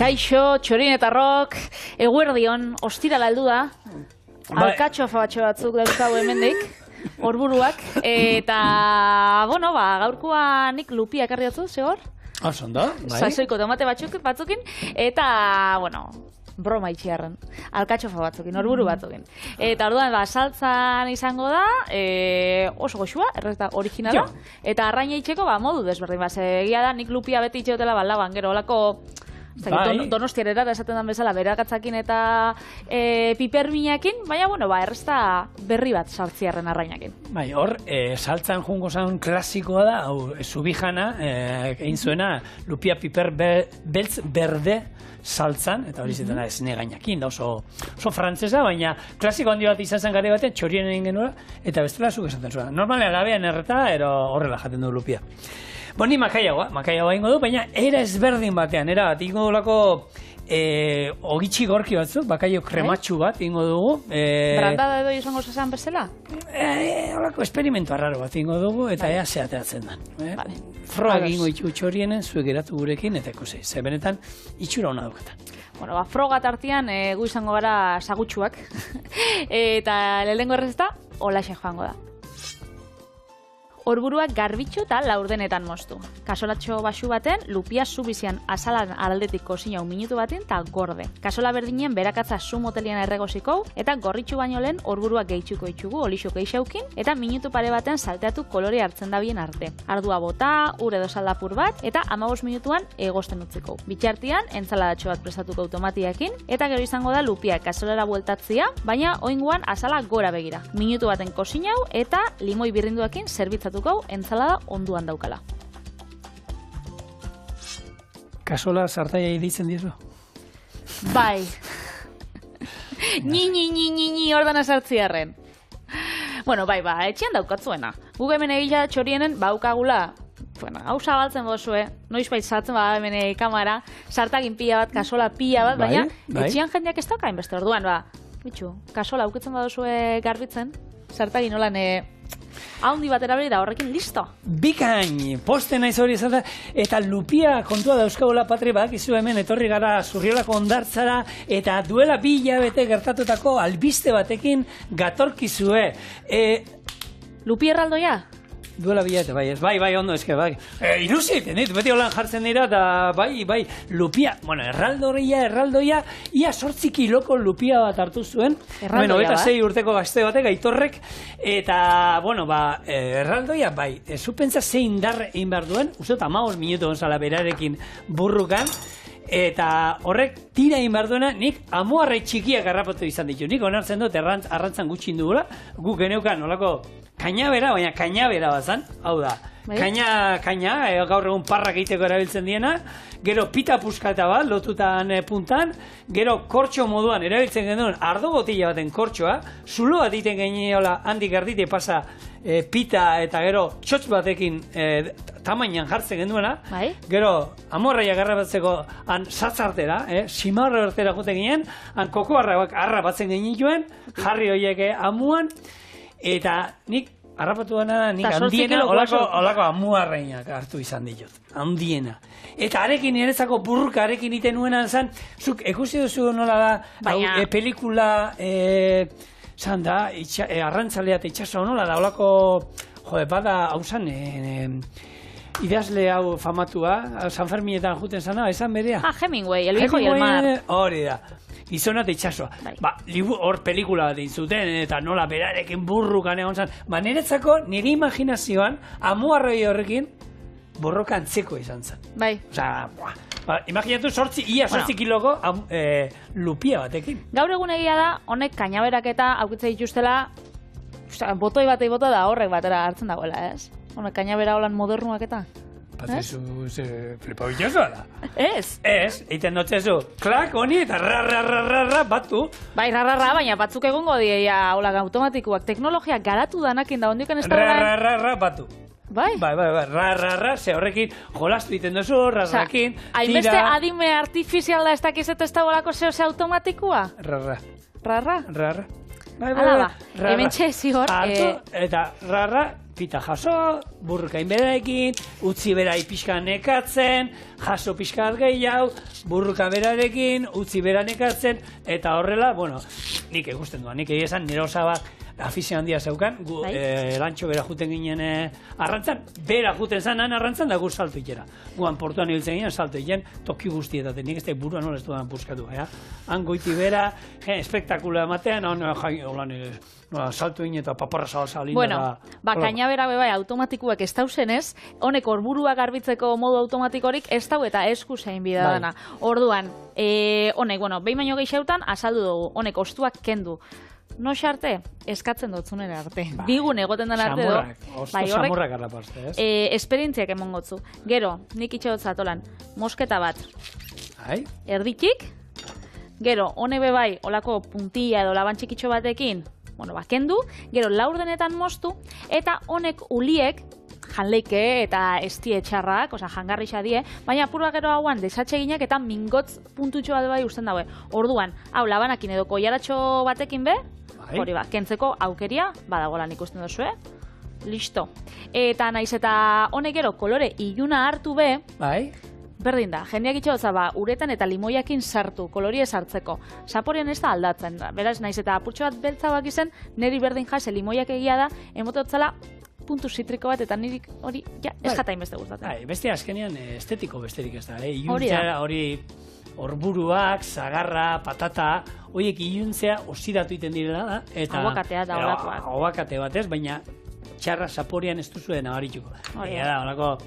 Kaixo, txorin eta rok, eguerdion, ostirala heldu da, alkatxofa batzuk dauzkagu hemendik, orburuak, eta, bueno, gaurkoa nik lupia ekarri dutzu, segor? Ondo, bai. Sasoiko tomate batzukin, eta, bueno, broma itxiarren, alkatxofa batzukin, orburu batzukin. Eta orduan, saltzan izango da, oso goxua, errezta originala, eta arraina itxeko, modu desberdin, egia da, nik lupia beti itxeotela baldaban, gero, olako, donostiarera esaten den bezala, berakatzakin eta piperminakin, baina, bueno, errezta berri bat saltziarren arrainakin. Bai, hor, saltzan jungo zan klasikoa da, hau, Subijana, egin zuena, lupia piper beltz berde saltzan, eta hori zitena esne gainakin, da oso frantzesa, baina klasiko handi bat izan zen gare batean, txorien egin genuela, eta bestela zuk esaten zuen. Normalean gabean erreta, ero horrela jaten du lupia. Ni makaiagoa ingo du, baina era ezberdin batean, ingo dulako ogitxi gorki batzuk, bakaio krematxu bat ingo dugu. Brandada edo izango zezan bezala? Horako esperimentu arraro bat ingo dugu, eta ea zeateatzen den. Froak ingo itxurienen, zuek geratu gurekin, eta ikusi, ze benetan itxura hona daukatan. Bueno, frogat artean gu izango gara sagutxuak, eta lehenengo errezta, holaxe joango da. Orburuak garbitxu eta laurdenetan moztu. Kasolatxo baxu baten, lupia zubizian azalan aldetik kozinau minutu baten eta gorde. Kasola berdinen berakatza zu motelian erregoziko eta gorritxu baino lehen orburuak gehitxuko itxugu olixo gehixaukin eta minutu pare baten salteatu kolore hartzen dabien arte. Ardua bota, ur edo saldapur bat eta 15 minutuan egosten utziko. Bitxartian, entzaladatxo bat prestatuko automatiakin eta gero izango da lupia kasolera bueltatzia, baina oinguan azala gora begira. Minutu baten kozinau eta limoi birrinduakin zerbitzatu entzalada onduan daukala. Kasola sartaia ditzen dizu? Bai. Ni ordana sartziarren. Bueno, bai, etxean daukatzuena. Guk hemen egila txorienen baukagula, hau zabaltzen bozue, noiz bait sartzen hemen kamera, sartagin pila bat, kasola pila bat, baina etxean jendeak ez daukain beste orduan, bitxu, kasola aukitzen badozue garbitzen, sartagin nolan haundi bat erabili da horrekin listo. Bikain, poste naiz hori esata, eta lupia kontua dauzkagola patri badakizu hemen etorri gara Zurriolako hondartzara, eta duela 2 hilabete gertatutako albiste batekin gatorkizue. Lupia erraldoia? Duela bilate, bai, ondo, eske, bai. Ilusi, beti holan jartzen dira, eta bai, lupia, bueno, erraldoia, ia 8 kiloko lupia bat hartu zuen. Erraldoia, 26 urteko gazte batek, Aitorrek, eta, bueno, erraldoia, bai, zu pentsa ze indar egin behar duen, uste 15 minutu gonzala berarekin burrukan, eta horrek tira egin behar duena, nik amuarrai txikiak harrapatu izan ditu. Nik onartzen dut arrantzan gutxin dugula, guk geneukan nolako kainabera, baina kainabera bazan, hau da. Kaina, gaur egun parrak egiteko erabiltzen diena, gero pita puskata bat, lotutan puntan, gero kortxo moduan erabiltzen genuen ardo botila baten kortxoa, zulo bat iten geneola handik erdite pasa pita eta gero txotx batekin tamainan jartzen genuena, gero amorraia garrabatzeko satzartera, simarra ertera jute ginen, koko harra batzen genituen, jarri horiek amuan, eta nik harrapatu dena, nik handiena olako amuarreinak hartu izan ditut. Handiena. Eta arekin niretzako burruka arekin iten nuenan zan, zuk ikusi duzu nola da, pelikula, zan da, arrantzalea eta itxasoa nola da, olako, bada, hau zan, idazle hau famatua, San Ferminetan juten zana, esan berea? Hemingway, El viejo y el mar. Hori da. Gizona eta itxasoa. Hor pelikula bat zuten eta nola berarekin burrukan egon zan. Niretzako, nire imaginazioan, amuarroi horrekin, borroka antzeko izan zen. Bai. Imaginatu ia 8 kiloko lupia batekin. Gaur egun egia da, honek kainaberak eta aukitza dituztela, botoi batei bota da horrek batera hartzen dagoela, ez? Honek kainabera holan modernuak eta. Batezu, flipau itxasua da. Ez? Ez, eiten dutzezu, klak honi eta ra batu. Bai, ra, baina batzuk egongo dira, hola, automatikuak, teknologia garatu danakin da, ondikan ez da ra batu. Bai? Bai, ra, ze horrekin jolastu iten duzu, rakin, tira. Hainbeste adime artifizial da ez dakizet ez da bolako zehose automatikoa? Ra. Bai, hemen txezi hor. Eta ra, pita jaso, burrukain berarekin, utzi berai pixka nekatzen, jaso pixka gehiago, burruka berarekin, utzi bera nekatzen, eta horrela, bueno, nik ikusten duan, nik esan nire osabak afizio handia zeukan, gu lantxo bera juten ginen arrantzan, bera juten zanan arrantzan, da gu salto ikera. Guan portuan ibiltzen ginen, salto iken, toki guztietaten, nik ez da buruan nola ez dudan buskatu, han goiti bera, espektakula ematean, salto ginen eta paparra salin. Bueno, kainabera bai automatikuak ez dauzenez, honek orburuak garbitzeko modu automatikorik ez dau eta esku zein bida dana. Orduan, honek, behin baino gehixeutan, azaldu dugu, honek ostuak kendu. No xarte, eskatzen dutzunera arte. Bigun egoten den arte do. Samurrak arrapazte, ez? Esperientziak emon gotzu. Gero, nik itxegot zatolan, mosketa bat. Erditik. Gero, hone bebai, olako puntilla edo labantxikitxo batekin, kendu. Gero, laurdenetan moztu. Eta honek uliek, janleike eta estie txarrak, jangarri xadie, baina apurua gero hauan desatxeginak eta mingotz puntutxo bat bai usten daue. Orduan, hau labanakin edo koiaratxo batekin be, hori kentzeko aukeria, badagolan ikusten duzue, listo. Eta naiz eta honek gero kolore iluna hartu be, berdin da, jendeak itxegotza uretan eta limoiakin sartu, kolorie sartzeko. Zaporean ez da aldatzen, beraz naiz eta apurtxo bat beltzauak izen, neri berdin jase limoiak egia da, emoteotzala puntu zitriko bat, eta nirik hori, ez jatain beste gustatzen. Beste azkenean estetiko besterik ez da, iluntzea hori orburuak, zagarra, patata, horiek iluntzea osidatu iten direla da, eta aguakatea da olakoak. Aguakate batez, baina txarra zaporean ez duzuen abarituko. Egia da, olako,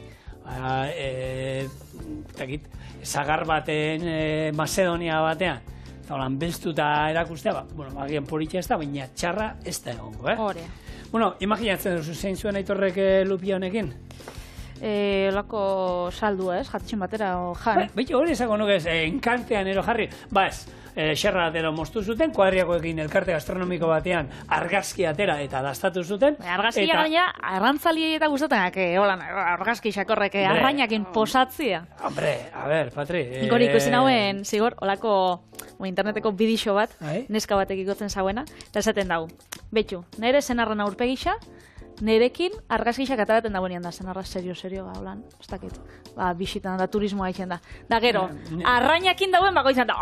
zagar baten Macedonia batean, eta holan belztuta erakustea, agian politxea ez da, baina txarra ez da egongo, Bueno, imaginatzen duzu zein zuen Aitorrek lupia honekin? Olako saldua, ez? Jatitxen batera, jan. Beti hori esako nuke enkantean ero jarri. Xerra atero moztu zuten, kuadriakoekin elkarte gastronomiko batean argazki atera eta dastatu zuten. Argazkia gaina, arrantzaliei eta gustatenak, argazki xakorrek, arrainakin posatzia. Hombre, a ver, Patri. Nikori ikusten hauen, zigor, olako interneteko bidixo bat, neska batek ikotzen zauena, eta esaten dago. Betxu, nire zenarran aurpegixa, nerekin argazkixak ataraten dagoenean da, zenarra serio, holan, ez dakit, bisitan da, turismoa itzen da. Da gero, arrainakin dagoen bako izan da,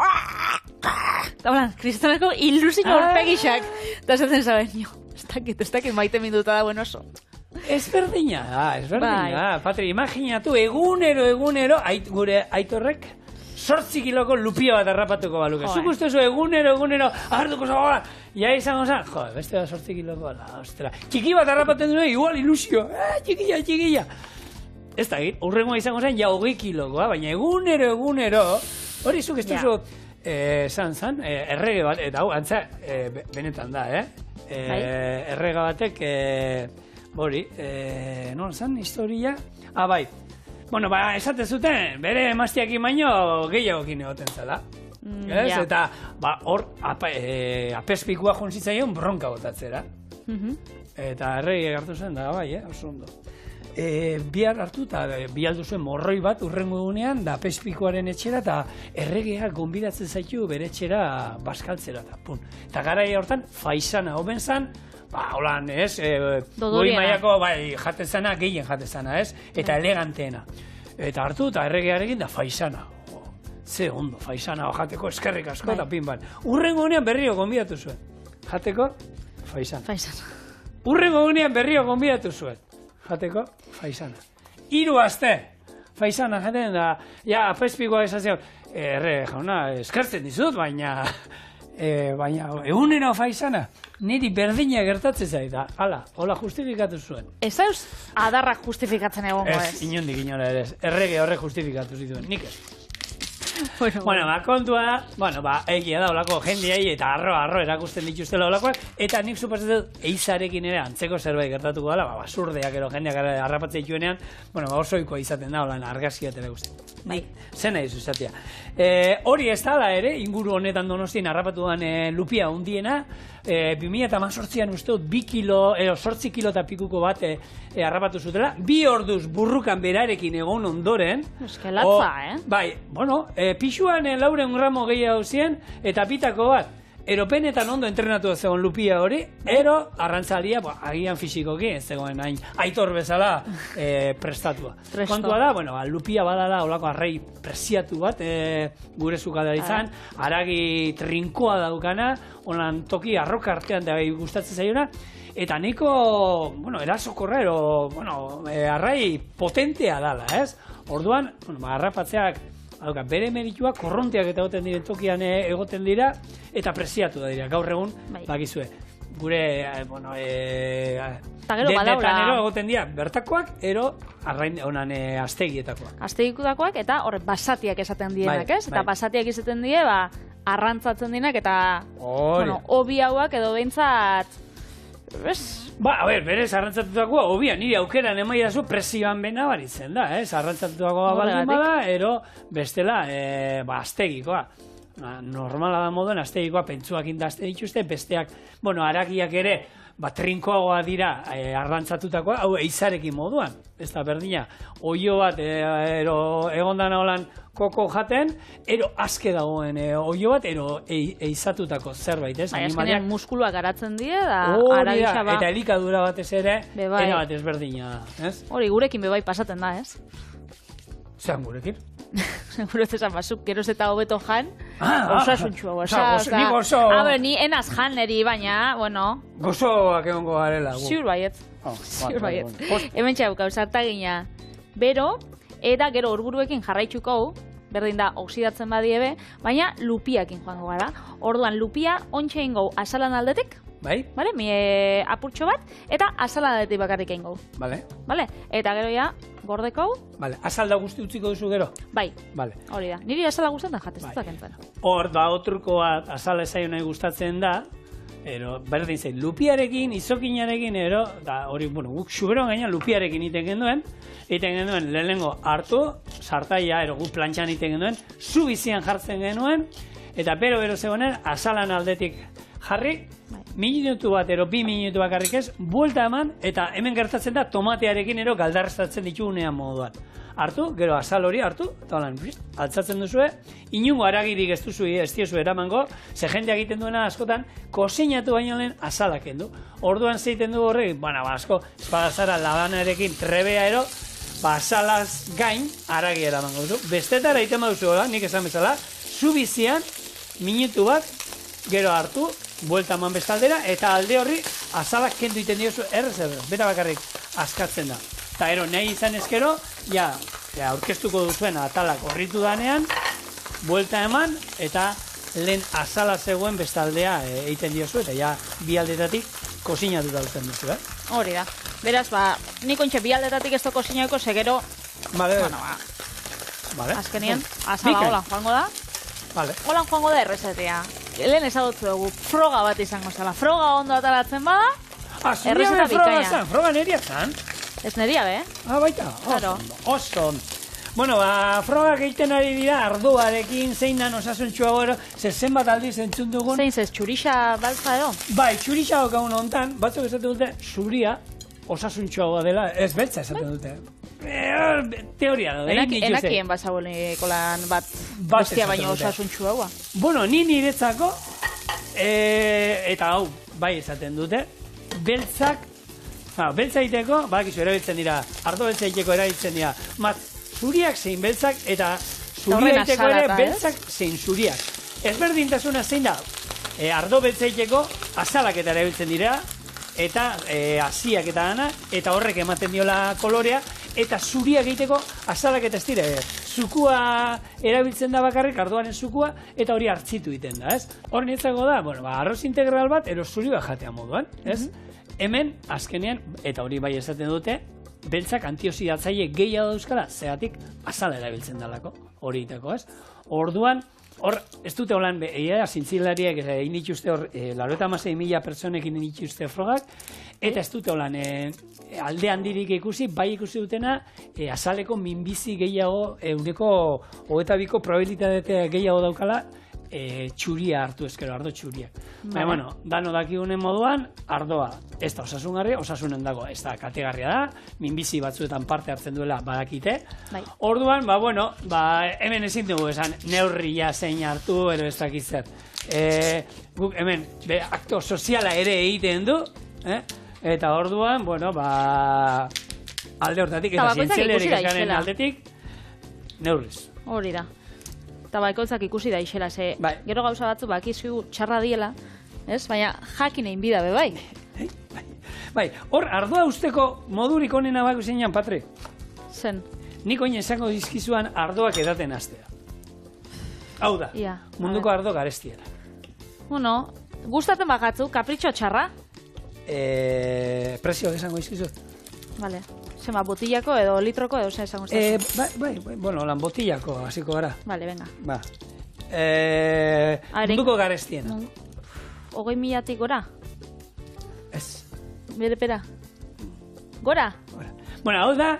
eta holan, kristoneko ilusio aurpegixak, eta esaten zauen, ez dakit maite minduta dagoen oso. Ez berdina, Patri, imaginatu, egunero, gure Aitorrek, 8 kiloko lupio bat harrapatuko baluke. Zuk ustezu egunero, hartuko zagoa. Ja izango zan, beste da 8 kiloko, ostera. Txiki bat harrapaten duen, igual ilusio. Txikilla. Ez da, urrengoa izango zan, ja 20 kilokoa, baina egunero, hori zuk ez duzu, zan, errege bat, eta hau, antza, benetan da, errega batek, hori, nola zan, historia? Bai. Bueno, esate zuten, bere emaztiakin baino gehiagokin egoten zela. Eta hor apespikua jonzitzaion bronka botatzera. Eta erregi hartu zen, da oso ondo. Bihar hartu eta bialdu zuen morroi bat urrengo egunean da apespikuaren etxera eta erregeak gonbidatzen zaitu bere etxera baskaltzera. Eta garai hortan faisana hoben zan, holan, ez, goi maiako jatezana, gehien jatezana, ez, eta eleganteena. Eta hartu eta erregearekin da faisana. Ze ondo, faisana jateko eskerrik asko eta pinban. Urrengo gunean berrio gonbidatu zuen. Jateko, faisana. Urrengo gunean berrio gonbidatu zuen. Jateko, faisana. 3 aste, faisana jaten da, apespikoa esazio, jauna, eskertzen dizut, baina egunero faisana, niri berdina gertatzen zaita. Hola justifikatu zuen. Ez dauz adarrak justifikatzen egongo ez? Ez, inondik inora ere ez. Errege horre justifikatu zituen, nik ez. Bueno, kontua, egia da olako jendeai eta arro erakusten dituztela olakoak, eta nik supatzen dut eizarekin ere antzeko zerbait gertatuko dela, basurdeak ero jendeak harrapatzen dituenean, osoikoa izaten da, olan argazkiat ere guzti. Zen nahi zuzatea. Hori ez dala ere, inguru honetan Donostien harrapatuan lupia hundiena, 2018an uste dut 2 kilo, 8 kilo eta pikuko bat harrapatu zutela, 2 orduz burrukan berarekin egon ondoren. Eskelatza, Pixuan 400 gramo gehiago zien, eta bitako bat. eropenetan ondo entrenatu zegoen lupia hori, ero arrantzalia, agian fisikoki, ez zegoen hain aitor bezala prestatua. Kontua da, lupia badala olako arrei presiatu bat, gure zukadara izan, haragi trinkoa daukana, honan toki arroka artean da gustatzen zaiona, eta nahiko, erasokorra, arrai potentea dala, ez? Orduan, harrapatzeak, bere meritua korronteak eta egoten diren tokian egoten dira, eta presiatu da dira. Gaur egun, bakizue, gure, dendetan egoten dira, bertakoak, arrain honan astegietakoak. Astegietakoak eta horre basatiak esaten dienak, ez? Eta basatiak esaten die, arrantzatzen dienak, eta hobi hauak edo behintzat... berez arrantzatutakoa, obia, nire aukeran emaiazu presioan bena baritzen da, arrantzatutakoa baldin bada, bestela, astegikoa. Normala da moduen, astegikoa pentsuak indazte dituzte, besteak, haragiak ere, trinkoagoa dira arrantzatutakoa, hau eizarekin moduan, ez da berdina, oio bat egondan holan koko jaten, aske dagoen oio bat, eizatutako zerbait, ez? Azkenean muskuloak garatzen die, da aragisa ba... Eta elikadura batez ere, era bat ezberdina, ez? Hori, gurekin bebai pasaten da, ez? Zeran gurekin? Guretzen esan bazuk, geroz eta hobeto jan, osasuntxua, ni gozo... ni enaz jan eri, baina, gozoak egongo garela. Ziur baiet. Hemen txaukau, zartagina. Bero, eta gero orburuekin jarraitzuko, berdin da, oksidatzen badiebe, baina lupiakin joango gara. Orduan, lupia ontsa ingo azalan aldetik, Bale, apurtxo bat, eta azalan aldetik bakarrik ingo. Bale, eta gero ja, gordeko. Bale, azalda guzti utziko duzu gero? Bai, hori da. Niri azala gustatzen jatez, entzuen. Hor, otruko bat azala ezaio nahi gustatzen da, berdin zain, lupiarekin, izokinarekin, hori, guk suberoan gaina lupiarekin iten genuen lehenengo hartu, sartaia, gu plantxan iten genuen, zu bizian jartzen genuen, eta bero zegoenen, azalan aldetik jarri, minutu bat, 2 minutu bakarrik ez, buelta eman, eta hemen gertatzen da, tomatearekin galdarrestatzen ditugunean moduan. Hartu, gero azal hori hartu, eta holan, altzatzen duzue, inungo aragirik ez duzu, ez diozu eramango, ze jendea egiten duena askotan, kozinatu baino lehen azalak endu. Orduan zeiten du horrek, asko, espadazara labanarekin trebea azalaz gain, aragi eramango duzu. Bestetara egiten baduzu, nik esan bezala, zu bizian, minutu bat, gero hartu, buelta eman bestaldera, eta alde horri azalak kendu iten diozu beta bakarrik askatzen da. Eta nahi izan ezkero, aurkeztuko duzuen atalak horritu danean, buelta eman, eta lehen azala zegoen bestaldea egiten diozu, eta bi aldetatik kozinatu da duzen duzu, Hori da. Beraz, nik ontsa bi aldetatik ez da kozinatuko, segero, azkenien, azala holan joango da. Holan joango da errezetea. Lehen ezagutu dugu, froga bat izango zela. Froga ondo ataratzen bada, errezeta bikaina. Froga neria zan? Ez neria, be? Baita, oso. Frogak egiten ari dira arduarekin, zein nan osasuntxua gero, zenbat aldiz entzun dugun. Zein zez, txurixa baltza edo? Bai, txurixa okaun hontan, batzuk esaten dute, zuria osasuntxua dela, ez beltza esaten dute. Teoria da, enakien bazaboleko lan bat bestia baino osasuntxua hua. Ni niretzako, eta hau, bai esaten dute, beltzak, beltza egiteko, badakizu erabiltzen dira, ardo beltza egiteko erabiltzen dira, zuriak zein beltzak, eta zuria egiteko ere beltzak zein zuriak. Ezberdintasuna zein da, ardo beltza egiteko azalak eta erabiltzen dira, eta hasiak eta dana, eta horrek ematen diola kolorea, eta zuriak egiteko azalak eta ez dira. Zukua erabiltzen da bakarrik, ardoaren zukua, eta hori hartzitu egiten da, ez? Hor nietzako da, arroz integral bat, zuri bat jatea moduan, ez? Hemen, azkenean, eta hori bai esaten dute, beltzak antioxidatzaile gehiago dauzkala, zeatik azala erabiltzen dalako, hori egiteko, ez? Orduan, hor, ez dute holan, zintzilariak egin dituzte hor, 96.000 pertsonekin egin dituzte frogak, eta ez dute holan, alde handirik ikusi, bai ikusi dutena, azaleko minbizi gehiago, 22ko probabilitatea gehiago daukala, txuria hartu ezkero, ardo txuriak. Baina, bueno, dano dakigunen moduan, ardoa ez da osasungarria, osasunen dago, ez da kategarria da, minbizi batzuetan parte hartzen duela badakite. Orduan, hemen ezin dugu esan neurria zein hartu, ero ez dakit zer. Guk hemen, akto soziala ere egiten du, eta orduan, alde hortatik, eta zientzialerik eskanen aldetik, neurriz. Hori da. Eta baikoitzak ikusi da isela, gero gauza batzu bakizu txarra diela, ez? Baina jakin egin bida be bai. Bai, hor ardoa usteko modurik onena bako zeinan, Patri? Zen. Nik oin esango dizkizuan ardoak edaten hastea. Hau da, munduko ardo garestiera. Bueno, gustaten bakatzu, kapritxo txarra? Prezioak esango dizkizut? Vale. Zema, botillako edo litroko edo zen esango Bueno, lan botillako, hasiko gara. Vale, venga. Munduko garestiena. 20.000 gora? Ez. Bere pera? Gora? Bueno, hau da,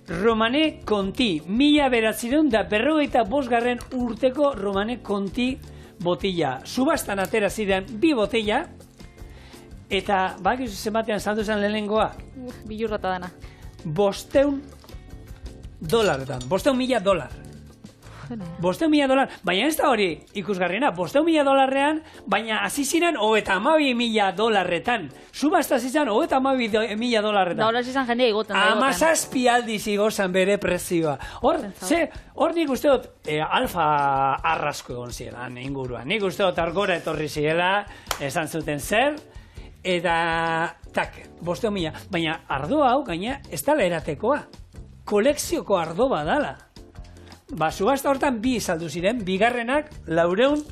Romane Conti, 1945 urteko Romane Conti botilla. Subastan atera ziren 2 botilla, eta bakizu zenbatean saldu zen lehenengoa? Bilurrata dana. $500. $500,000. $500,000, baina ez da hori ikusgarriena, $500,000, baina hasi ziren $52,000. Subasta zizan $52,000. Da hola zizan jendea igoten. 17 aldiz igozan bere prezioa. Hor nik uste dut alfa arrasko egon ziren inguruan. Nik uste dut argora etorri zirela, esan zuten zer, eta tak, 500,000. Baina ardo hau gaina ez dala eratekoa. Kolekzioko ardo badala. Subasta hortan 2 saldu ziren, bigarrenak 400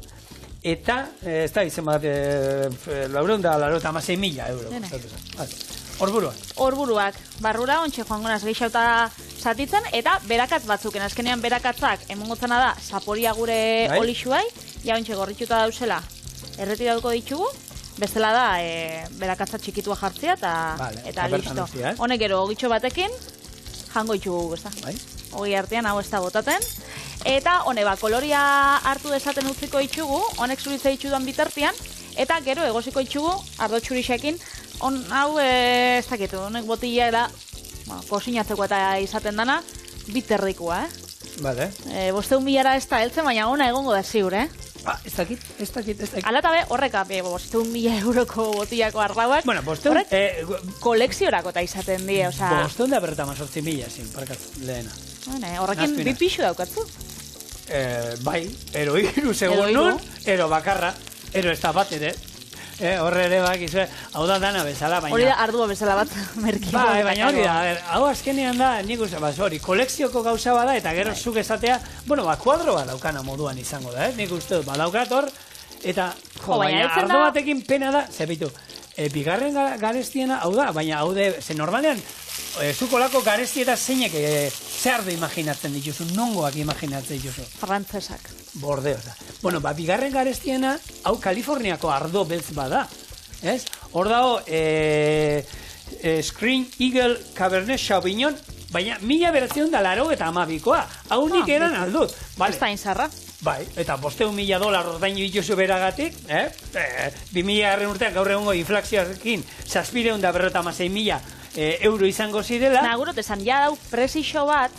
eta, ez da izan bat, 486,000 euro. Horburuak. Barrura, ontxe joango naz gehixauta zatitzen, eta berakatz batzuken. Azkenean berakatzak emongotzena da, zaporia gure olixuai, ja ontxe gorrituta dauzela, erretiratuko ditugu, bestela da, berakatza txikitua jartzea, eta listo. Honek gero, ogitxo batekin, jango ditugu, ez da? Ogi artean, hau ez da botaten. Eta, koloria hartu dezaten utziko ditugu, honek zuritza ditudan bitartian, eta gero egosiko ditugu, ardo txurixekin, hau ez dakitu, honek botilla da, kosinatzeko eta izaten dana, biterrikoa, Vale. 500,000 ez da heltzen, baina ona egongo da ziur, Ez dakit. Alata be, horreka, 500,000 euroko botillako arrauak, horrek kolekziorako eta izaten die, oza... 518,000 zin, parkatzu, lehena. Horrekin 2 pixu daukatzu? Bai, ero 3 segun nun, ero bakarra, ero ez da bat ere. Horre ere bakizue, hau da dana bezala, baina... Hori da ardua bezala bat, merki. Bai, baina hori da, hau azkenean da, nik uste, hori, kolekzioko gauza bada, eta gero zuk esatea, kuadro bat daukana moduan izango da, nik uste, badaukat hor, eta, baina ardo batekin pena da, zebitu, bigarren garestiena, hau da, baina hau de, ze normalean, zukolako garestieta zeinek ze ardo imaginatzen dituzu, nongoak imaginatzen dituzu. Frantzesak. Bordeo, bueno, bigarren garestiena, hau Kaliforniako ardo beltz bada, ez? Hor dago, Screen Eagle Cabernet Sauvignon, baina 1982koa, hau nik eran aldut. Ez da inzarra. Bai, eta $500,000 ordainu dituzu beragatik, 2000 urtean gaur egungo inflazioarekin 756,000 euro izango zirela. Nagurot esan, ja dau presixo bat,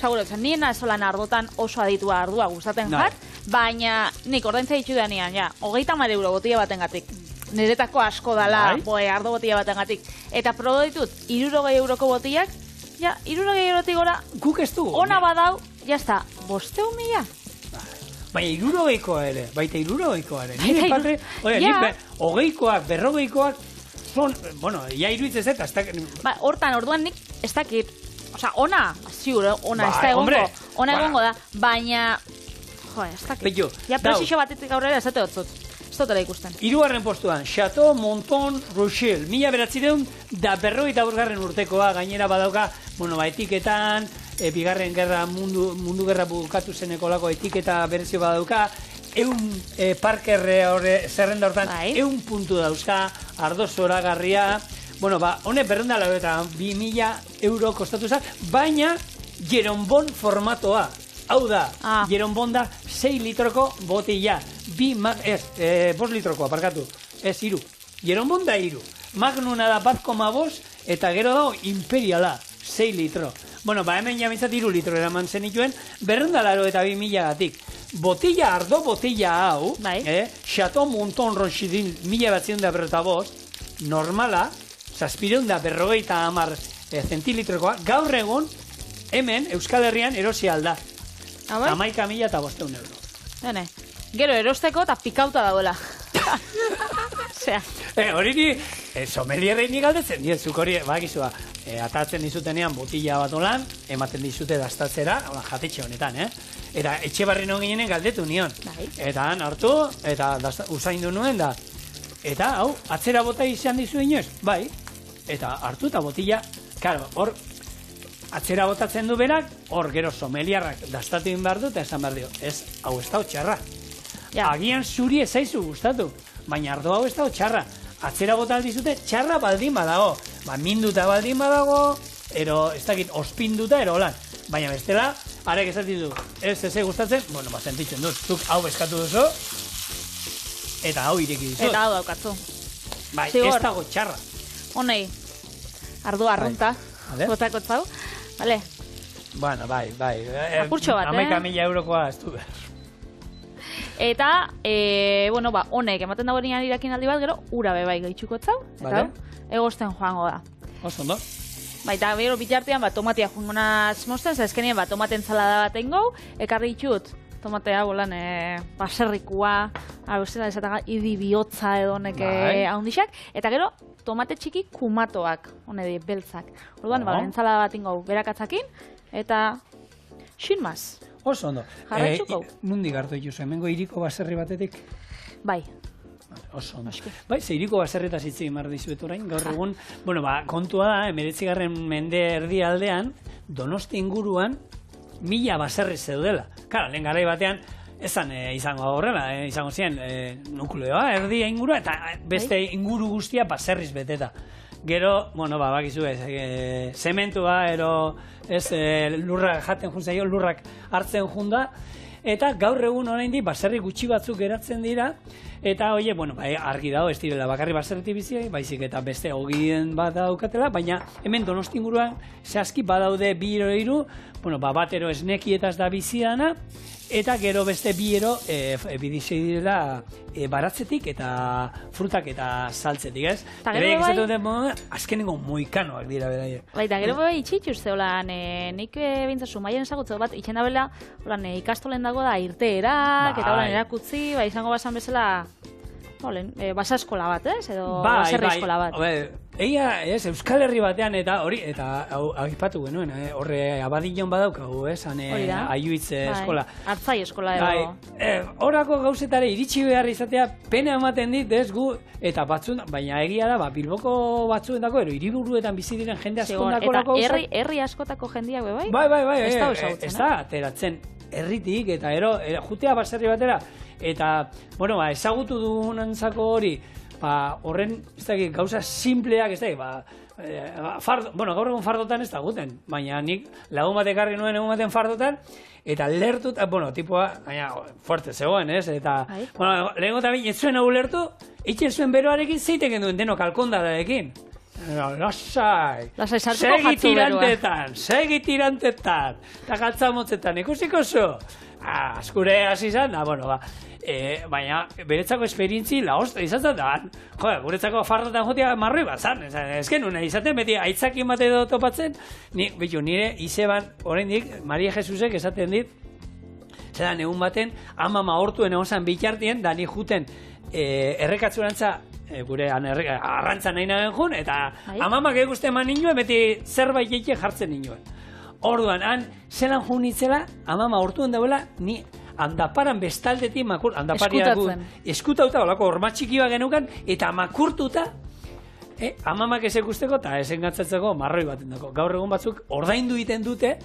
Zagurotzen, nien azolan ardotan oso aditua ardua gustaten jat, baina nik ordaintza ditu denean, 30 euro botila batengatik. Niretako asko dala, ardo botila batengatik. Eta probo ditut, 60 euroko botilak, 60 eurotik gora, guk ez dugu. Ona badau, jazta, 500,000. Baina 60koa ere, baita 60koa ere. Nire patri, nire 20koak, 40koak, bueno, iruditzez eta... Hortan, orduan nik ez dakit, oza, ona, ziur, ona, ez da egongo, ona egongo da, baina, ez dakit. Ja, presixo batetik aurrera ez dut zut. Ez dutela ikusten. 3. postuan, Chateau Monton Rochelle, 1945 urtekoa, gainera badauka, etiketan, bigarren gerra, mundu gerra bukatu zeneko lako etiketa berezio badauka, Parker zerrenda hortan, 100 puntu dauzka, ardo zoragarria, honek berrendala eta 2.000 euro kostatu zak, baina Jerombon formatoa. Hau da, Jeron Bonda 6 litroko botilla. 5 litrokoa, parkatu. Ez, 3. Jeron Bonda 3. Magnuna da 1,5 eta gero dago Imperiala, 6 litro. Bueno, hemen jamintzat 3 litro eraman zenituen, 282.000-gatik. Botilla, ardo botilla hau, Chateau Monton Ronchidin 1945, normala, 750 zentilitrokoa, gaur egun, hemen, Euskal Herrian, erosi alda. 11.500 euro. Bene, gero erosteko eta pikauta dauela. Hori ni, somelierrei nik galdetzen, zuk hori, bakizua, atatzen dizutenean botilla bat olan, ematen dizute dastatzera, jatetxe honetan, Eta etxe barri non ginen galdetu nion. Eta han hartu, eta usaindu nuen da. Eta, hau, atzera bota izan dizu inoz? Bai. Eta hartu eta botilla, karo, hor, atzera botatzen du berak, hor gero someliarrak dastatu egin behar du, eta esan behar dio, ez, hau ez da txarra. Agian zuri ez zaizu gustatu, baina ardo hau ez da txarra. Atzera bota aldizute, txarra baldin badago. Minduta baldin badago, ero, ez dakit, ospinduta, ero holan. Baina bestela, arek esatik du, ez gustatzen, bueno, sentitzen dut, zuk hau eskatu duzu, eta hau ireki dizut. Eta hau daukatzu. Bai, ez dago txarra. Honei, ardu arrunta, botako zau, bale? Bueno, bai. Apurtxo bat, 11.000 eurokoa ez du behar. Eta, bueno, honek, ematen dago nian irakin aldi bat, gero, ura bebai gaitxuko zau, eta egosten joango da. Oso ondo. Baita, gero bitartean, tomatia jungonaz mozten, zaizkenien, tomaten zalada bat engau, ekarri itxut, tomatea bolan baserrikua, abuzela esataga, idi bihotza edo honek haundixak, eta gero, tomate txiki kumatoak, honedi, beltzak. Orduan, entzalada bat ingau berakatzakin, eta xin maz. Oso ondo. Jarraitzuko. Nundik hartu dituzu, hemengo iriko baserri batetik? Bai. Oso ondo. Bai, zeiriko baserretaz hitz egin behar dizuet orain, gaur egun, bueno, kontua da, 19. mende erdi aldean, Donosti inguruan, 1000 baserri zeudela. Kara, lehen garai batean, ezan izango horrela, izango ziren nukleoa, erdia ingurua, eta beste inguru guztia baserriz beteta. Gero, bueno, bakizu ez, zementua, lurrak jaten junzaio, lurrak hartzen junda, eta gaur egun oraindik baserri gutxi batzuk geratzen dira, eta oie, bueno, argi dago, ez direla bakarri baserreti biziai, baizik eta beste ogien bat daukatela, baina hemen Donosti inguruan zehazki badaude 2 bueno, batero esnekietaz da biziana, eta gero beste 2 bidizei direla baratzetik eta frutak eta saltzetik, ez? Azkenengo moikanoak dira beraiek. Baita, gero bai itxitxuz zeolan, nik bintza sumaien ezagutzeu bat, itxen da bela, ikastolen dago da irteerak, eta holan erakutzi, izango basan bezala, basa eskola bat, ez? Edo baserri eskola bat. Eia, ez, Euskal Herri batean eta hori, eta aipatu genuen, horre Abadiñon badaukagu, Aiuitz eskola. Artzai eskola edo. Horako gauzetare iritsi behar izatea pena ematen dit, ez gu, eta batzun, baina egia da, Bilboko batzuetako, hiriburuetan bizi diren jende askondako lako. Eta herri askotako jendiak, bai? Bai, ez da, ateratzen herritik, eta jutea baserri batera, eta, bueno, ezagutu dugunantzako hori, horren, ez da, gauza simpleak, ez da, gaur egun fardotan ez da guten, baina nik lagun bat ekarri nuen egun baten fardotan, eta lertut, bueno, tipoa, fuerte zegoen, ez, eta, bueno, lehenko eta ez zuen hau lertu, itxen zuen beroarekin zeiteken duen denok alkondararekin. Lasai, segi tirantetan, eta gatzamotzetan, ikusiko zu? Askure hasi izan, bueno, baina beretzako esperientzi laosta izan da, guretzako fardotan jotea marroi bat zan, ez genuen izaten, beti aitzakin bat edo topatzen, nire izeban, oraindik Maria Jesusek esaten dit, zedan egun baten, amama hortuen egon zan bitartien, da ni juten errekatzurantza, gure arrantza nahi nagen jun, eta amamak eguste eman ninoen, beti zerbait jeitxe jartzen ninoen. Orduan, han, zelan jun itzela, amama hortuen dauela, ni handaparan bestaldetik eskutauta, olako hormatxiki bat genukan, eta makurtuta, amamak ez ikusteko eta ez engatzatzeko marroi baten dako. Gaur egun batzuk ordaindu egiten dute,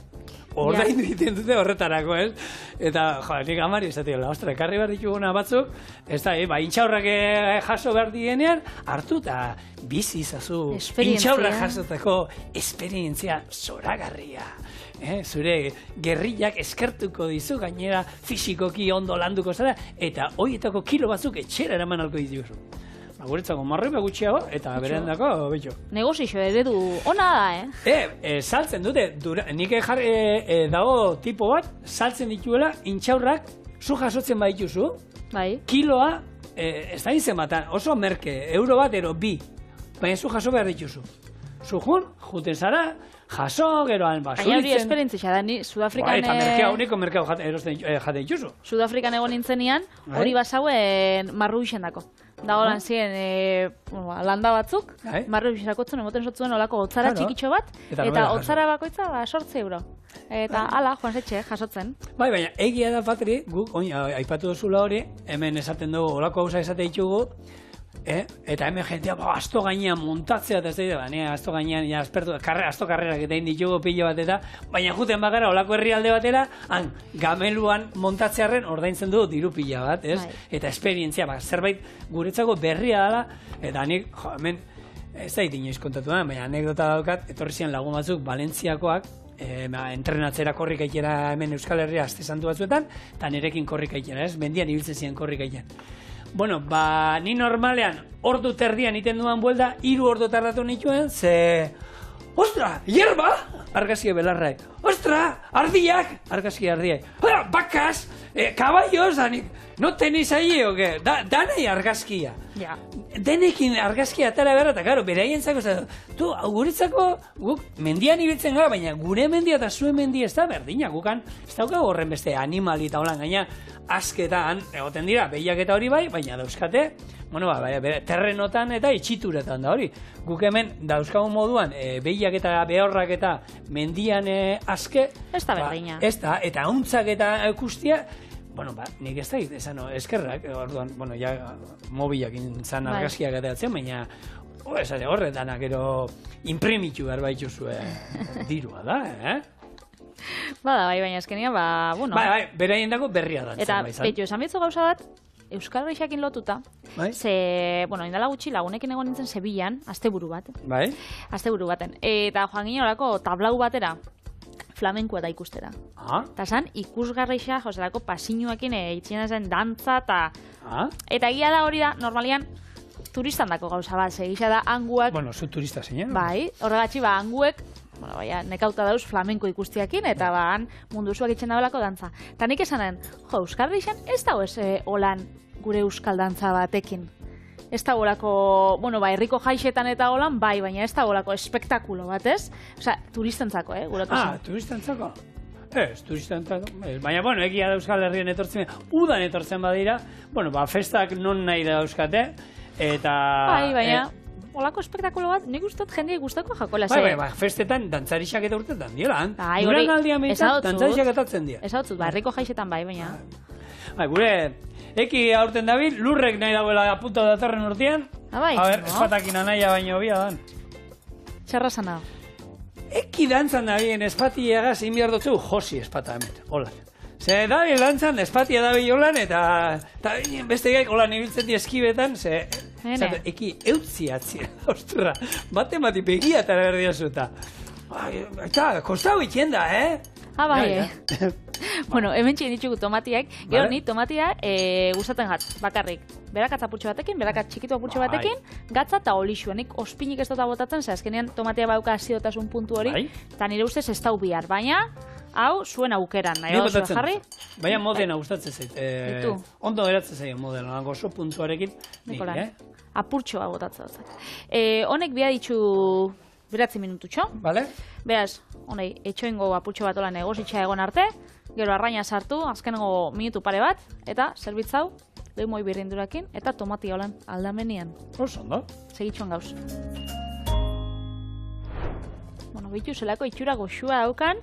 ordaindu egiten dute horretarako, ez? Eta, nik amari esatiola, ostra, ekarri behar dituguna batzuk, ez da, intxaurrak jaso behar dienean, hartu eta bizi izazu intxaurrak jasotako esperientzia zoragarria. Zure gerrillak eskertuko dizu, gainera fisikoki ondo landuko zara, eta horietako kilo batzuk etxera eraman alko dituzu. Guretzako marroipa gutxiago, eta berendako, betxo. Negozio eredu ona da, saltzen dute, nik dago tipo bat, saltzen dituela, intxaurrak, zu jasotzen badituzu, kiloa, ez da nintzen batan, oso merke, euro bat, ero bi, baina zu jaso behar dituzu. Zu juten zara, jaso, geroan, baina hori esperientzia da, ni Sudafrikan... Eta merkea uniko, merkea jate dituzu. Sudafrikan egon nintzenean, hori basauen marru dako. Da holan ziren landa batzuk, marru isakotzen, emoten sotzuen olako otzara txikitxo bat, eta otzara bakoitza 8 euro. Eta ala, Juan Setxe, jasotzen. Baina, egia da, Patri, guk, aipatu duzula hori, hemen esaten dugu, olako gauza esate ditugu, eta hemen jentea, asto gainean montatzea, eta ez da, asto gainean, asto karrerak eta inditugu pilo bat eta, baina juten bakara, olako herrialde batera, gameluan montatzearen ordaintzen du diru pila bat, ez? Eta esperientzia, zerbait guretzako berria dela, eta nik, hemen, ez da inoiz kontatu da, baina anekdota daukat, etorri ziren lagun batzuk, Valentziakoak, entrenatzera korrik aikera hemen Euskal Herria aste santu batzuetan, eta nirekin korrik aikera, ez? Mendian ibiltzen ziren korrik aikera. Bueno, ni normalean, ordu terdian iten duan buelda, 3 ordu tardatu nituen, ze... Ostra, hierba! Argazki belarrai. Ostra, ardiak! Argazki ardiak. Bakas! Caballos! No tenéis ahí, o qué? Danei argazkia. Denekin argazkia atara behar, eta karo, beraien zako, guretzako, guk mendian ibiltzen gara, baina gure mendia eta zuen mendia ez da berdina, gukan, ez daukago horren beste animali eta holan, gaina, asketan, egoten dira, behiak eta hori bai, baina dauzkate, bueno, terrenotan eta itxituretan da hori. Guk hemen dauzkagun moduan, behiak eta behorrak eta mendian aske, ez da berdina. Ez da, eta hauntzak eta ikustia, bueno, nik ez da izan, eskerrak, orduan, bueno, ja, mobilak intzan argazkiak atatzen, baina, esate horretan, gero, imprimitu behar baituzue dirua da, Bada, baina eskenia, bueno. Beraien dago berria dantzen. Eta, betxo, esan bitzu gauza bat, Euskal Herriakin lotuta, ze, bueno, indala gutxi lagunekin egon nintzen Sevillan, asteburu bat. Asteburu baten. Eta joan ginen horako tablau batera, flamenkoa da ikustera. Eta zan, ikusgarrixa, jozelako pasinuekin itxien zen dantza, eta egia da hori da, normalian, turistan dako gauza bat, segisa da, hanguak... Bueno, zu turista zeinen. Horregatxi, hanguek, nekauta dauz flamenko ikustiakin, eta mundu zuak itxen dabelako dantza. Eta nik esanen, Euskal Herrian ez dago ez holan gure euskal dantza batekin. Ez da bolako, herriko jaixetan eta holan, baina ez da bolako espektakulo bat, ez? Osa, turistentzako, guratu zen. Turistentzako? Ez, turistentzako. Baina, egia da Euskal Herrian etortzen, udan etortzen badira, festak non nahi da euskate, eta... Baina, olako espektakulo bat, nik ustot jendeak gustako jakola. Festetan dantzarixak eta urtetan dira. Duran aldian behitzat, dantzarixak etatzen dira. Ez hau zut, herriko jaixetan baina... Gure... Eki aurten dabil, lurrek nahi dagoela apunta datorren urtean. Espatakin anaia baino bia dan. Txarra zana. Eki dantzan dabilen espatiagaz inbiar dutzu, josi espata hemen, holan. Ze dabil dantzan, espatia dabil holan, eta beste gaik holan ibiltzen di eskibetan, eki eutzi atzien, ostra, bate begia eta berdia zuta. Eta, kostau itxen da, Bueno, hemen txien ditugu tomatiak, gero ni tomatia gustaten gat, bakarrik. Berakat apurtxo batekin, berakat txikitu apurtxo batekin, gatza eta olixua. Nik ospinik ez dut botatzen, ze azkenean tomatia bauka azidotasun puntu hori, eta nire ustez ez dau bihar, baina hau zuen aukeran, nahi hau zuen jarri? Baina modena gustatzen zait, ondo geratzen zaio modena, gozo puntuarekin, apurtxoa botatzen dut. Honek bia ditxu 9 minututxo. Beraz, honei, etxoingo apurtxo bat hola negozitxa egon arte, gero arraina sartu, azkenengo minutu pare bat, eta zerbitzau, limoi birrindurakin, eta tomatia holan aldamenian. Oso, ondo? Segitxoan gauz. Bitu zelako itxura goxua daukan.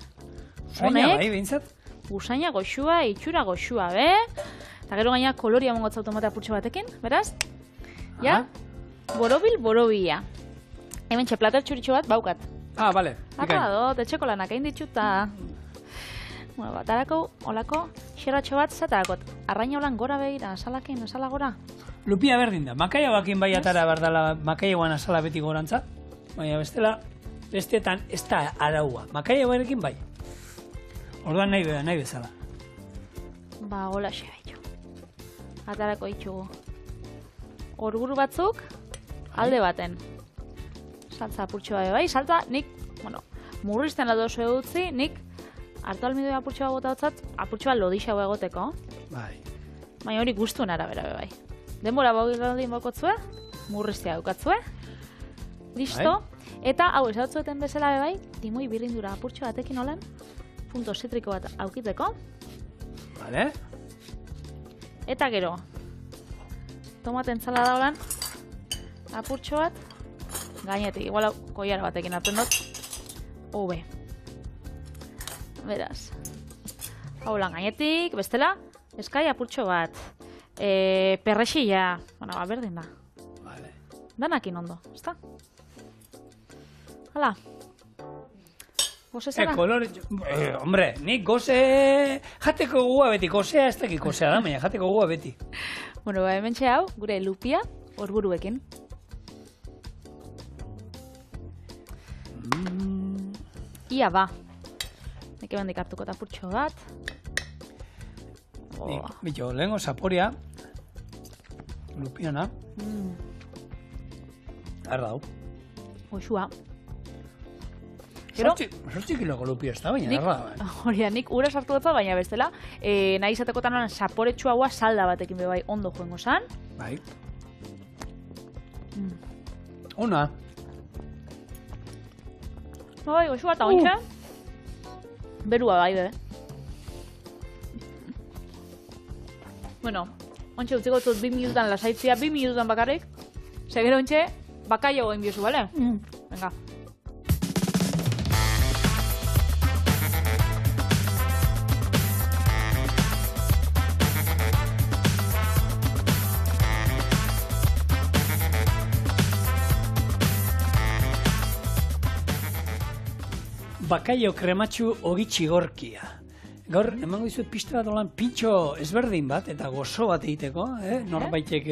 Usaina bai, bintzat? Usaina goxua, itxura goxua, Eta gero gaina koloria mongotza tomatea apurtxo batekin, beraz? Ja, borobila. Hemen plater txuritxo bat baukat. Bale. Dut, etxeko lanak egin ditxuta. Bueno, batarako, olako, xerratxo bat, zatarako, arraina holan gora behira, asalakin, asala gora. Lupia berdin da, makaia bakin bai atara bardala makaia guan asala beti gorantza, baina bestela, bestetan ez da araua, makaia barekin bai. Orduan nahi bezala. Ba, hola xe behitxu. Atarako itxugu. Orburu batzuk, alde baten. Saltza apurtxoa bai, saltza nik, bueno, murrizten aldo oso egutzi, nik hartu almidoi apurtxoa botatzat, apurtxoa lodixau egoteko. Bai. Baina hori guztuen arabera bai. Denbora bogiraldin bokotzue, murriztea eukatzue, listo. Eta hau esatzueten bezala bai, timoi birrindura apurtxoa batekin olan, punto zitriko bat aukiteko. Vale. Eta gero, tomate entzalada holan, apurtxo bat, gainetik, igual koiara batekin hartzen dut, hobe. Beraz, hau lan gainetik, bestela, eskai apurtxo bat, perrexilla, bueno, berdin da. Vale. Danakin ondo, ezta? Hala. Goze zara? Kolore, hombre, nik goze, jateko gua beti, gozea ez dakik gozea da, baina jateko gua beti. Bueno, ba, hementxe hau, gure lupia, orburuekin. Ia ba. Nik ebendik hartuko tapurtxo bat. Bito, lehenko zaporia, lupiana, arda hau. Oixua. Gero, Sortzi kiloko lupia ez da, baina arda. Hori, nik ura sartu dut, baina bestela, nahi izatekotan zaporetxu haua salda batekin bebai ondo joengo zan. Bai. Ona. Bai, oixua eta ointxe. Berua bai, be. Bueno, ontxe utziko dut 2 minutan lasaitzia, 2 minutan bakarrik. Segero ontxe, bakaio goin biozu, bale? Venga. Bakaio krematxu ogitxi gorkia. Gaur, emango dizuet pista bat olan pintxo ezberdin bat, eta gozo bat egiteko, norbaitek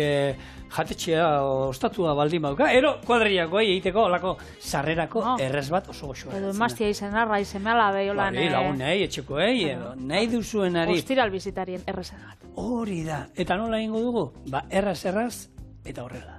jatetxea ostatua baldin bauka, ero kuadriako egiteko olako sarrerako errez bat oso gozoa. Edo emaztia izen arra, izen mela behi olan... Lagun nahi, etxekoei, edo nahi duzuenari... Ostiral bizitarien errezagat. Hori da, eta nola egingo dugu? Ba, erraz eta horrela.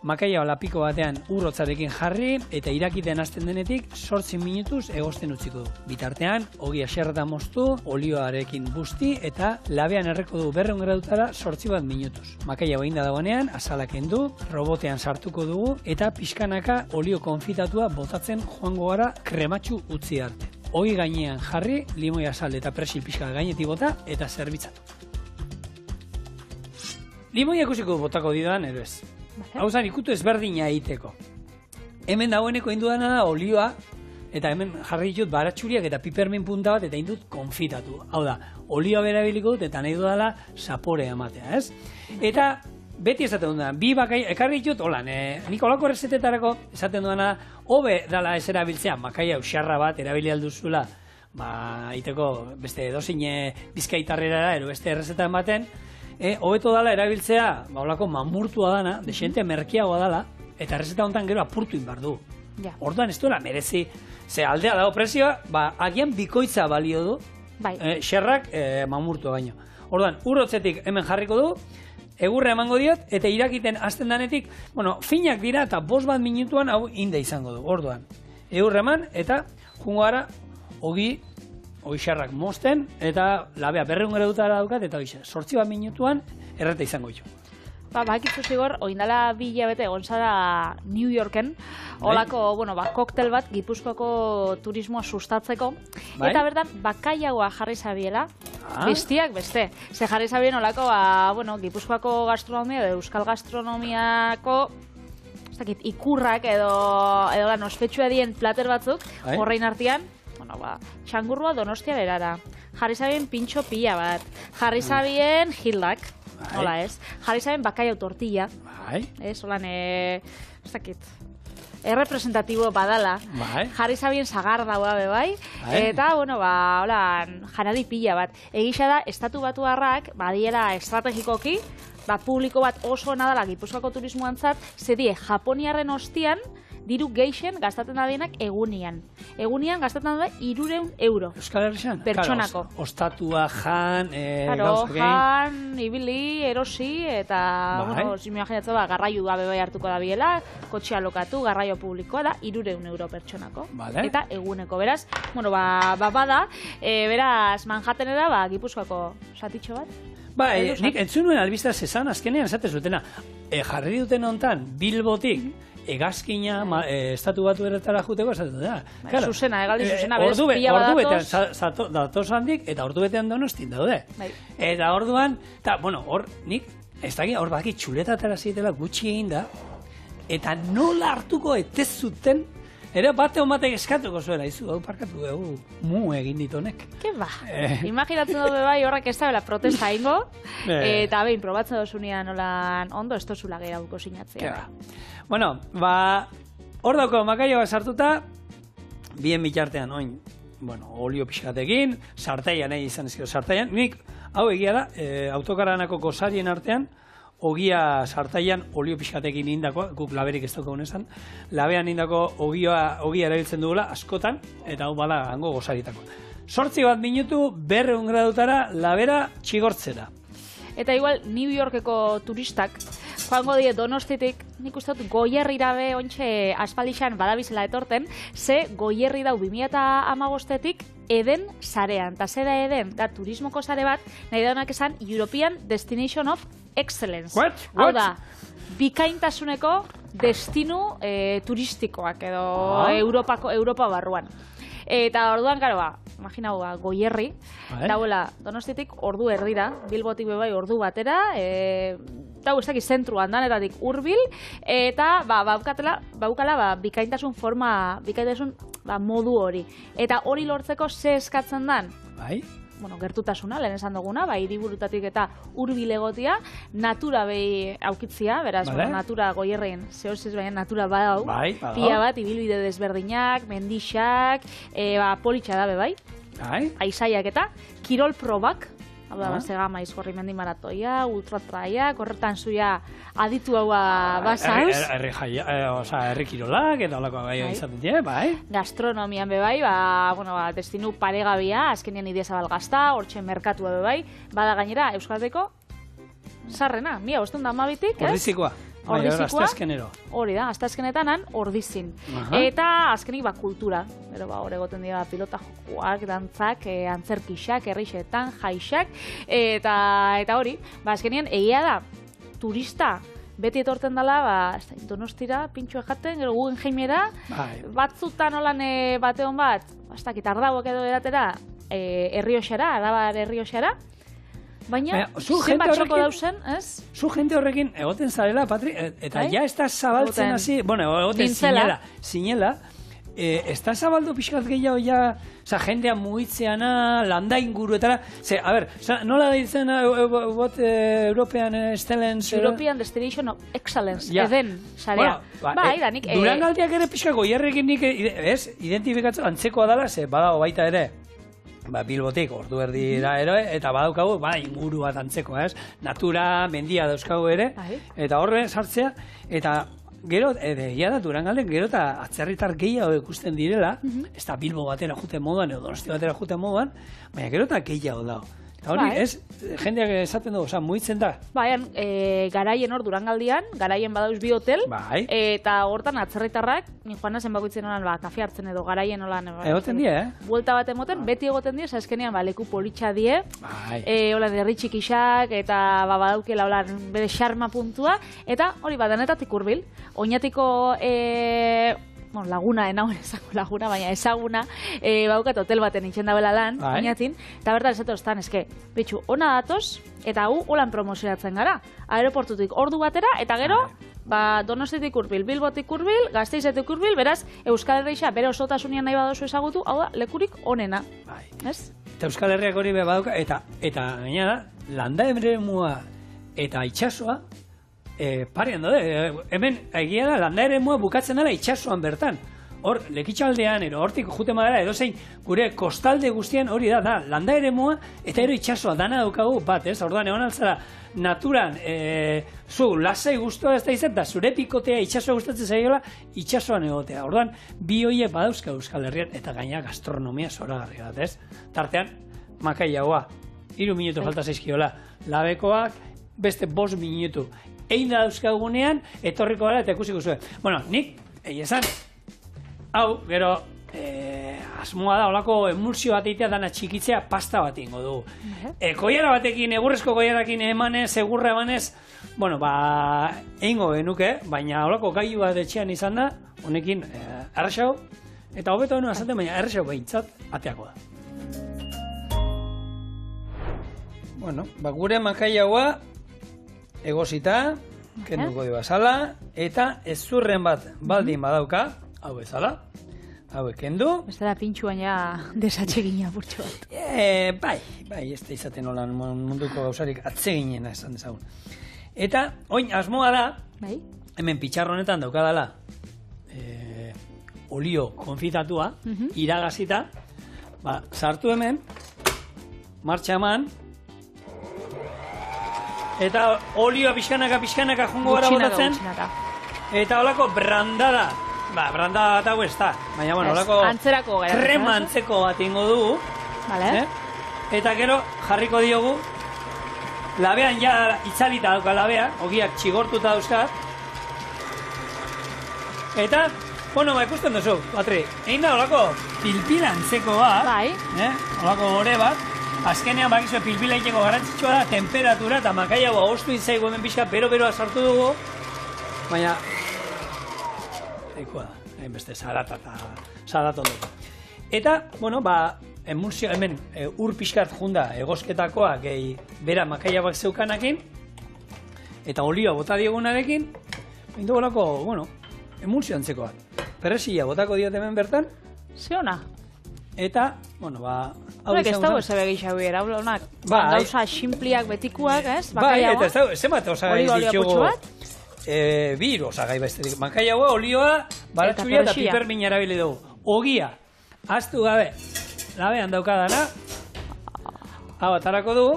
Makaia lapiko batean urrotzarekin jarri eta irakiten hasten denetik 8 minutuz egosten utziko du. Bitartean, ogia xerrata moztu, olioarekin busti eta labean erreko du 200 gradutara 8 minutuz. Makaia behinda dagoenean, azalak kendu, robotean sartuko dugu eta pixkanaka olio konfitatua botatzen joango gara krematxu utzi arte. Ogi gainean jarri, limoi azalde eta presil pixka gainetik bota eta zerbitzatu. Limoia ikusiko botako didan, edo ez. Hau zan, ikutu ezberdina egiteko. Hemen dagoeneko indudana da olioa, eta hemen jarri ditut baratxuriak eta pipermin punta bat, eta indut konfitatu. Hau da, olioa berabiliko dut, eta nahi dudala zaporea ematea, ez? Eta beti esaten dudana, bi bakai, ekarri ditut, holan, nik olako errezetetarako esaten dudana, hobe dala ez erabiltzea, makaia usarra bat erabili alduzula, iteko beste dozine bizkaitarrera, ero beste errezetan baten, hobeto dala erabiltzea, olako mamurtua dana, desente merkiagoa dala, eta errezeta honetan gero apurtu inbar du. Orduan ez duela merezi, ze aldea dago prezioa, agian bikoitza balio du, xerrak mamurtua baino. Orduan, urrotzetik hemen jarriko du, egurra emango diot, eta irakiten hasten danetik, finak dira eta 5 minutuan hau inde izango du. Orduan, egurra eman, eta jungo gara, ogi xarrak mozten, eta labea 200 gradutara daukat, eta 8 minutuan erreta izango ditu. Bakitzu zigor, oindala 2 hilabete egon zara New Yorken, holako, koktel bat Gipuzkoako turismoa sustatzeko, eta bertan bakaiagoa jarri zabiela, bestiak beste. Ze jarri zabien holako, Gipuzkoako gastronomia edo euskal gastronomiako ikurrak edo ospetsua dien plater batzuk, horrein artean, txangurrua Donostia berara, jarri zabien pintxo pila bat, jarri zabien hildak, nola ez, jarri zabien bakaiau tortilla, ez, holan, ez dakit, errepresentatibo badala. Bai. Jarri zabien zagar daua bai. Eta, bueno, hola, janari pila bat. Egisa da, Estatu Batuarrak, badiera estrategikoki, publiko bat oso ona dela Gipuzkoako turismoantzat, zedie Japoniarren ostian, diru geixen gastatzen dabienak egunian. Egunian gastatzen da 300 euro. Euskal Herrian? Pertsonako. Ostatua, jan, gauzak egin. Jan, ibili, erosi, eta, bueno, imaginatzen garraio gabe bai hartuko da biela, kotxea lokatu, garraio publikoa da, 300 euro pertsonako. Eta eguneko, beraz, bueno, bada, beraz, Manhattanera, Gipuzkoako satitxo bat. Nik entzun nuen albiztaz esan, azkenean esate zutena, jarri duten hontan, Bilbotik, egazkina Estatu Batuetara juteko esaten da. Zuzena, egaldi zuzena, bez, pila badatoz. Datoz handik, eta ordu betean Donostin daude. Eta orduan, bueno, hor, nik, ez da, hor baki txuletatara zitela gutxi egin da, eta nola hartuko etez zuten, ere batean batek eskatuko zuela, izu, hau parkatu, mu egin ditonek. Ke ba, imaginatzen dut bai horrek ez da bela protesta ingo, eta behin, probatzen dozunean nolan ondo, ez tozula gerauko sinatzea. Bueno, hor dauko makaioa sartuta, bien bitartean, oin, bueno, olio pixkatekin, sartaian izan ezkio sartaian, nik, hau egia da, autokaranako gozarien artean, ogia sartaian olio pixkatekin indako, guk laberik ez daukagun esan, labean indako ogia erabiltzen dugula askotan, eta hau bada hango gozaritako. 8 minutu 200 gradutara labera txigortzera. Eta igual New Yorkeko turistak, joango die Donostitik, nik uste dut Goierrira be ontxe aspaldixan badabizela etorten, ze Goierri dau 2015-etik Eden sarean. Ta zera Eden, da turismoko sare bat, nahi daunak esan European Destination of Excellence. Hau da, bikaintasuneko destinu turistikoak edo Europa barruan. Eta orduan, gara, imaginau, Goierri, dauela Donostitik ordu erdira, Bilbotik bebai ordu batera, eta ez zentruan danetatik hurbil, eta baukala bikaintasun forma, bikaintasun modu hori. Eta hori lortzeko ze eskatzen dan? Bai? Bueno, gertutasuna, lehen esan duguna, hiriburutatik eta hurbil egotia, natura behi aukitzia, beraz, natura Goierrien, zehosiz baina natura badau, pila bat, ibilbide desberdinak, mendixak, politxa da bebai, aizaiak eta, kirol probak, hau da, Segama izgorri mendi maratoia, ultratraia, korretan zuia aditu hau bazauz. Herri kirolak, eta holako gai izaten dira, bai. Gastronomian bebai, destinu paregabia, azkenean Idiazabal gazta, hortxe merkatua bebai, bada gainera, Euskaldeko, sarrena, 1512-tik, ez? Ordizikoa. Hori da, asteazkenetan ordizin. Eta azkenik kultura. Hor egoten dira pilota jokuak, dantzak, antzerkixak, herrixetan, jaixak. Eta hori, azkenean egia da, turista beti etorten dela, Donostira, pintxoa jaten, gero Guggenheimera, batzutan holan bateon bat, ardauak edo edatera, Errioxara, Arabar Errioxara, baina, zenbat txoko dauzen, ez? Zu jente horrekin egoten zarela, Patri, eta ja ez da zabaltzen hasi, bueno, egoten zinela, ez da zabaldu pixkat gehiago ja, jendea muitzeana, landa inguruetara, nola da ditzen European Excellence? European Destination of Excellence, Eden, sarea. Bai, da nik... Durangaldiak ere pixkat Goierrekin nik, identifikatzen antzekoa dela, badago baita ere, Bilbotik ordu erdira ere, eta badaukagu, inguru bat antzeko, natura, mendia dauzkagu ere, eta horre sartzea, eta gero, egia da, Durangalden, gero eta atzerritar gehiago ikusten direla, ez da Bilbo batera juten moduan, edo Donosti batera juten moduan, baina gero eta gehiago dago. Eta hori, jendeak esaten dugu, muitzen da. Garaien hor Durangaldian, garaien badauz bi hotel, eta hortan atzerritarrak, ni joan nazen bakoitzen holan, kafe hartzen edo garaien holan. Egoten die, buelta bat emoten, beti egoten die, azkenean leku politxa die, holan herri txikixak, eta badaukela holan bere xarma puntua, eta hori denetatik hurbil, oinatiko laguna, enauen ezaguna laguna, baina ezaguna, baukat hotel baten itxen dabela lan, oinatin, eta bertan esatu ostan, betxu, ona datoz, eta hu holan promozionatzen gara, aeroportutik ordu batera, eta gero, Donostitik hurbil, Bilbotik hurbil, Gasteizetik hurbil, beraz, Euskal Herria bere osotasunean nahi badozu ezagutu, hau da, lekurik onena. Eta Euskal Herriak hori badauka, eta gainera, landa eremua eta itxasoa, parean daude, hemen egia da, landa eremua bukatzen dela itsasoan bertan. Hor, lekitxaldean, hortik juten badara, edozein, gure kostalde guztian hori da, landa eremua eta ero itsasoa dana daukagu bat, ez? Orduan, egon altzara, naturan, zu, lasai guztua ez da izan, da zure pikotea itsasoa gustatzen zaiola, itsasoan egotea. Orduan, bi hoiek badauzka Euskal Herrian, eta gaina gastronomia zoragarri bat, ez? Tartean, makaiagoa, 3 minutu falta zaizkiola, labekoak, beste 5 minutu. Egin da dauzkagunean, etorriko gara eta ikusiko zuen. Bueno, nik, esan, hau, gero, asmoa da, olako emulsio bat egitea dana txikitzea pasta bat ingo dugu. Koiara batekin, egurrezko koiarakin emanez, egurra emanez, bueno, egingo genuke, baina olako gailu bat etxean izan da, honekin, errexau, eta hobeto denu azaten, baina errexau behintzat, ateako da. Bueno, gure makaiagoa, egosita, kenduko dio azala, eta ezurren bat baldin badauka, hau bezala, hau kendu. Ez da pintxu baina desatsegina burtsu bat. Bai, ez da izaten holan munduko gauzarik atseginena esan dezagun. Eta, oin, asmoa da, hemen pitxarro honetan daukadala, olio konfitatua, iragazita, sartu hemen, martxa eman, eta olioa pixkanaka jungo gara botatzen, eta holako brandada, brandada bat hau ez da, baina bueno, holako krema antzeko bat ingo dugu, eta gero jarriko diogu, labean ja itzalita dauka labea, ogiak txigortuta dauzkat, eta, bueno, ikusten duzu, Patri, egin da holako pilpila antzeko bat, holako gore bat, azkenean bakizue pilpila egiteko garantzitsua da, temperatura eta makaiagoa ostu izaigu hemen pixka, bero-beroa sartu dugu, baina, eikoa da, beste zarata eta zaratondo. Eta, bueno, emulsio hemen ur pixkat junda egosketakoa gehi bera makaiagoak zeukanakin, eta olioa bota diegunarekin, bintu golako, bueno, emulsio antzekoa. Perrezila botako diot hemen bertan. Zeona? Eta, bueno, Horrek ez dago eze begixau bera, honak, gauza ximpliak betikuak, ez? Bai, eta ez dago, zenbat osagai ditugu, bir osagai bestetik. Makaiagoa, olioa, baratxuria eta pipermin erabili dugu. Ogia, aztu gabe, labean daukadana, hau atarako dugu,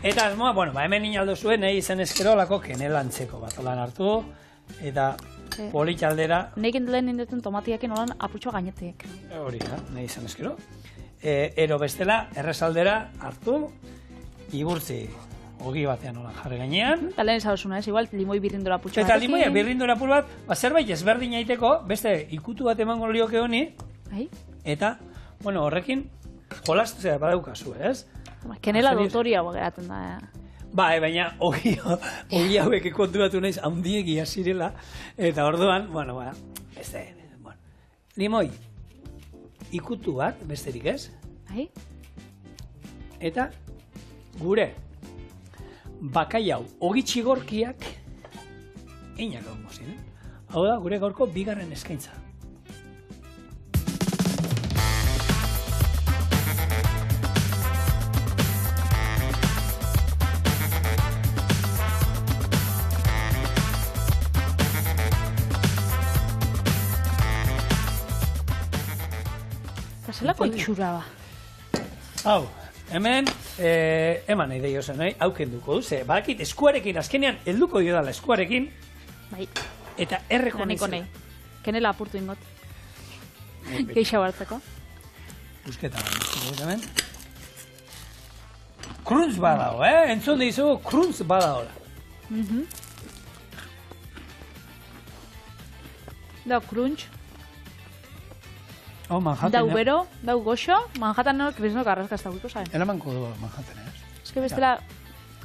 eta asmoa, bueno, hemen inaldo zuen, nahi izan ezkero lako kenelantzeko bat, holan hartu, eta politxaldera. Neiken lehen induten tomatiakin holan aputxo gainetik. Hori da, nahi izan ezkero. Ero bestela, errezaldera hartu, igurtzi ogi batean holan jarri gainean. Eta lehen zauzuna, igual limoi birrindora aputxo batekin. Eta limoia birrindora apur bat, zerbait ezberdin aiteko, beste ikutu bat emango lioke honi, eta, bueno, horrekin jolastu zera badaukazu, ez? Kenela dotoria geratzen da, baina ogi hauek konturatu naiz handiegia zirela, eta orduan, bueno, limoi, ikutu bat, besterik ez? Eta gure bakaiau ogi txigorkiak einak hau mozien. Hau da, gure gaurko bigarren eskaintza. Zelako itxura ba? Hau, hemen, eman nahi deio zen, hau kenduko du, badakit eskuarekin, azkenean, helduko dio dala eskuarekin, eta erreko nahi. Kenela apurtu ingot. Geixa hartzeko. Busketa, hemen. Kruntz badao, entzun dizu, kruntz badao. Da, kruntz. Manhattan, dau bero, dau goxo, Manhattan horrek beznok arrazka ez dagoiko, saben? Eramanko du Manhattan, ez? Ez que bestela,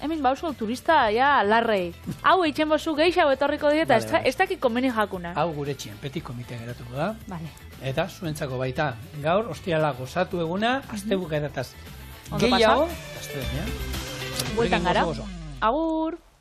hemen bauzu turista, ja, larrei. Hau eitzen bozu geixa etorriko dieta, ez dakik konbeni jakuna. Hau gure txien, petit komitea geratuko da. Eta zuentzako baita, gaur, ostiala gozatu eguna, azte bukaetataz. Gehiago, azte denean. Bueltan gara. Agur!